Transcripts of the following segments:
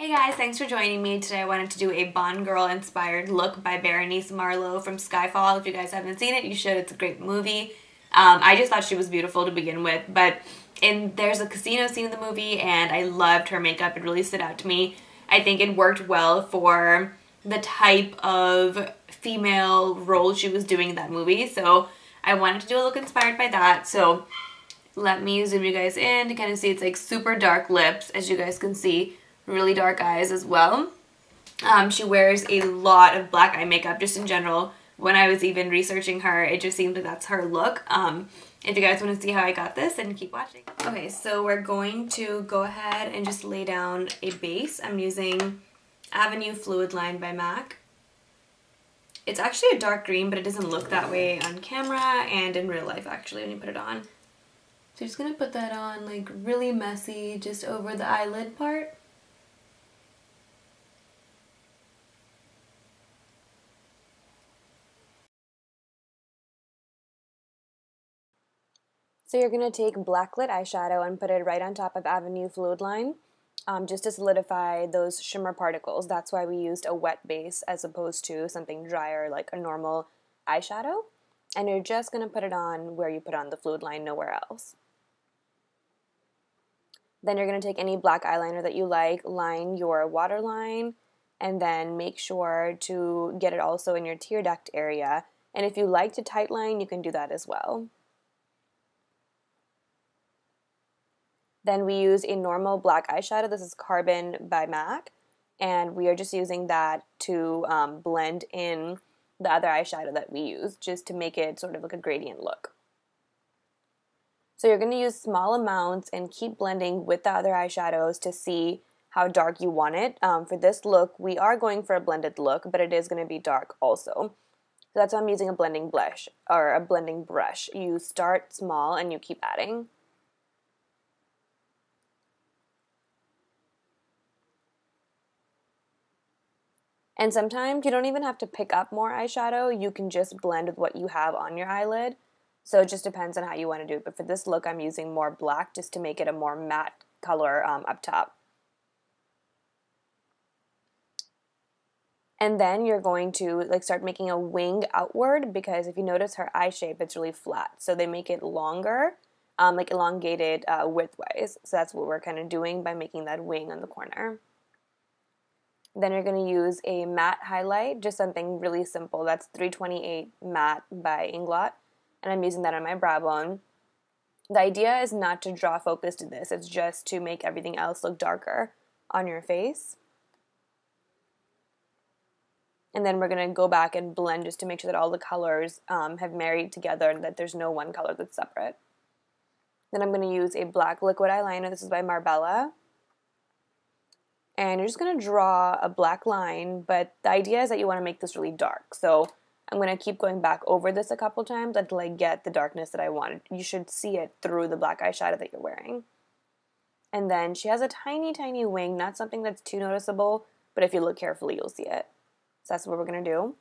Hey guys, thanks for joining me. Today I wanted to do a Bond Girl inspired look by Berenice Marlohe from Skyfall. If you guys haven't seen it, you should. It's a great movie. I just thought she was beautiful to begin with, but there's a casino scene in the movie and I loved her makeup. It really stood out to me. I think it worked well for the type of female role she was doing in that movie, so I wanted to do a look inspired by that. So let me zoom you guys in to kind of see. It's like super dark lips, as you guys can see. Really dark eyes as well. She wears a lot of black eye makeup just in general. When I was even researching her, it just seemed that that's her look. If you guys want to see how I got this, then keep watching. Okay, so we're going to go ahead and just lay down a base. I'm using Avenue Fluidline by MAC. It's actually a dark green, but it doesn't look that way on camera and in real life actually when you put it on. So I'm just going to put that on like really messy just over the eyelid part. So you're going to take Blacklit eyeshadow and put it right on top of Avenue Fluidline just to solidify those shimmer particles. That's why we used a wet base as opposed to something drier like a normal eyeshadow. And you're just going to put it on where you put on the Fluidline, nowhere else. Then you're going to take any black eyeliner that you like, line your waterline, and then make sure to get it also in your tear duct area. And if you like to tightline, you can do that as well. Then we use a normal black eyeshadow. This is Carbon by MAC, and we are just using that to blend in the other eyeshadow that we use, just to make it sort of like a gradient look. So you're going to use small amounts and keep blending with the other eyeshadows to see how dark you want it. For this look, we are going for a blended look, but it is going to be dark also. So that's why I'm using a blending blush, or a blending brush. You start small and you keep adding. And sometimes you don't even have to pick up more eyeshadow. You can just blend with what you have on your eyelid. So it just depends on how you want to do it. But for this look, I'm using more black just to make it a more matte color up top. And then you're going to like start making a wing outward, because if you notice her eye shape, it's really flat. So they make it longer, like elongated widthwise. So that's what we're kind of doing by making that wing on the corner. Then you're going to use a matte highlight, just something really simple. That's 328 Matte by INGLOT, and I'm using that on my brow bone. The idea is not to draw focus to this, it's just to make everything else look darker on your face. And then we're going to go back and blend just to make sure that all the colors have married together and that there's no one color that's separate. Then I'm going to use a black liquid eyeliner. This is by Marlohe. And you're just going to draw a black line, but the idea is that you want to make this really dark. So I'm going to keep going back over this a couple times until I get the darkness that I wanted. You should see it through the black eyeshadow that you're wearing. And then she has a tiny, tiny wing, not something that's too noticeable, but if you look carefully, you'll see it. So that's what we're going to do.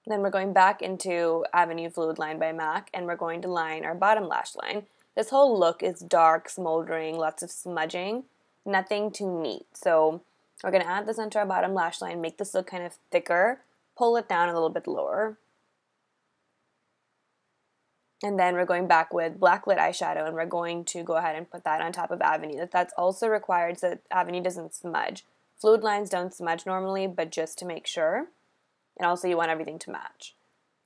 Then we're going back into Avenue Fluidline by MAC, and we're going to line our bottom lash line. This whole look is dark, smoldering, lots of smudging, nothing too neat. So we're going to add this onto our bottom lash line, make this look kind of thicker, pull it down a little bit lower. And then we're going back with Blacklit eyeshadow, and we're going to go ahead and put that on top of Avenue. That's also required so that Avenue doesn't smudge. Fluid lines don't smudge normally, but just to make sure. And also you want everything to match.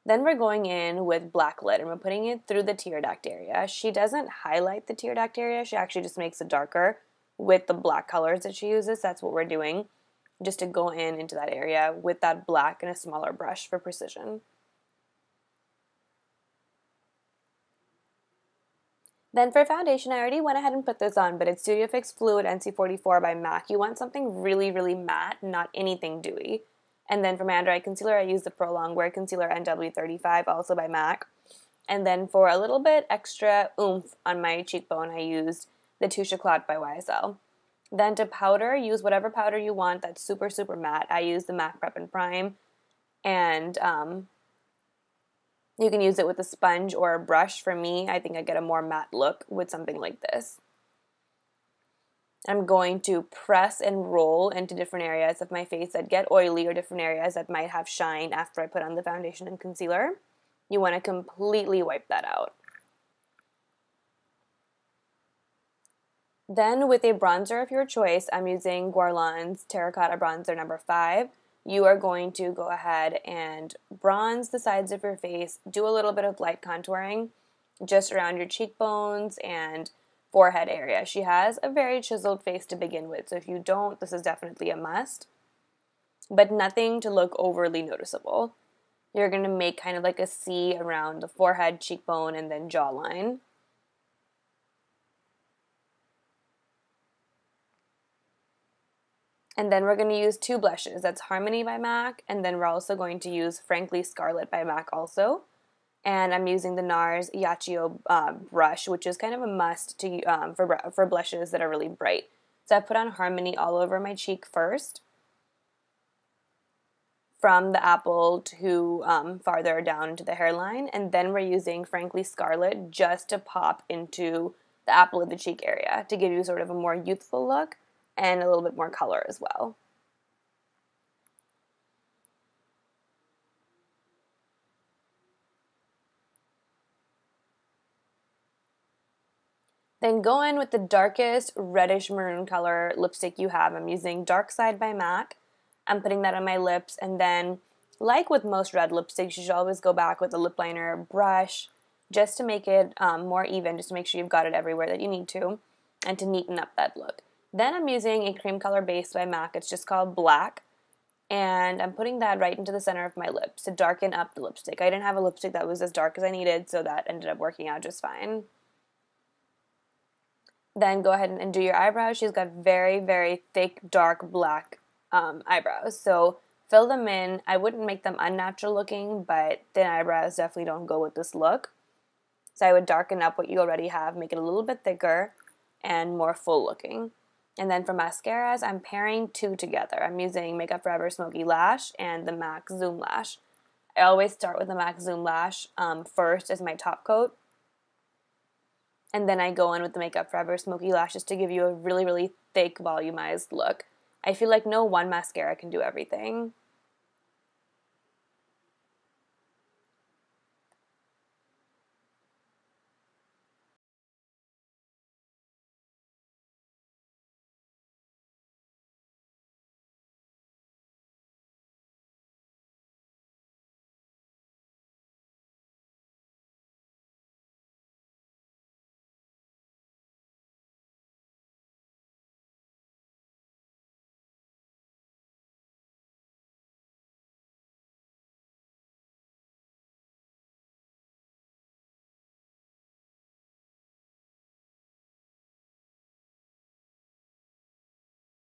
Then we're going in with Blacklit, and we're putting it through the tear duct area. She doesn't highlight the tear duct area, she actually just makes it darker with the black colors that she uses. That's what we're doing, just to go into that area with that black and a smaller brush for precision. Then for foundation, I already went ahead and put this on, but it's Studio Fix Fluid NC44 by MAC. You want something really, really matte, not anything dewy. And then for my under eye concealer, I used the Pro Longwear Concealer NW35, also by MAC. And then for a little bit extra oomph on my cheekbone, I used the Touche Eclat by YSL. Then to powder, use whatever powder you want that's super, super matte. I use the MAC Prep and Prime. And You can use it with a sponge or a brush. For me, I think I get a more matte look with something like this. I'm going to press and roll into different areas of my face that get oily or different areas that might have shine after I put on the foundation and concealer. You want to completely wipe that out. Then with a bronzer of your choice, I'm using Guerlain's Terracotta Bronzer number 5. You are going to go ahead and bronze the sides of your face, do a little bit of light contouring just around your cheekbones and forehead area. She has a very chiseled face to begin with, so if you don't, this is definitely a must, but nothing to look overly noticeable. You're going to make kind of like a C around the forehead, cheekbone, and then jawline. And then we're going to use 2 blushes. That's Harmony by MAC, and then we're also going to use, frankly, Scarlet by MAC also. And I'm using the NARS Yachio brush, which is kind of a must to for blushes that are really bright. So I put on Harmony all over my cheek first, from the apple to farther down into the hairline, and then we're using, frankly, Scarlet just to pop into the apple of the cheek area to give you sort of a more youthful look and a little bit more color as well. Then go in with the darkest reddish maroon color lipstick you have. I'm using Dark Side by MAC. I'm putting that on my lips, and then, like with most red lipsticks, you should always go back with a lip liner brush just to make it more even, just to make sure you've got it everywhere that you need to, and to neaten up that look. Then I'm using a cream color base by MAC. It's just called Black, and I'm putting that right into the center of my lips to darken up the lipstick. I didn't have a lipstick that was as dark as I needed, so that ended up working out just fine. Then go ahead and do your eyebrows. She's got very, very thick, dark black eyebrows, so fill them in. I wouldn't make them unnatural looking, but thin eyebrows definitely don't go with this look. So I would darken up what you already have, make it a little bit thicker and more full looking. And then for mascaras, I'm pairing 2 together. I'm using Makeup Forever Smoky Lash and the MAC Zoom Lash. I always start with the MAC Zoom Lash first as my top coat, and then I go in with the Makeup Forever Smoky Lashes to give you a really, really thick, volumized look. I feel like no one mascara can do everything.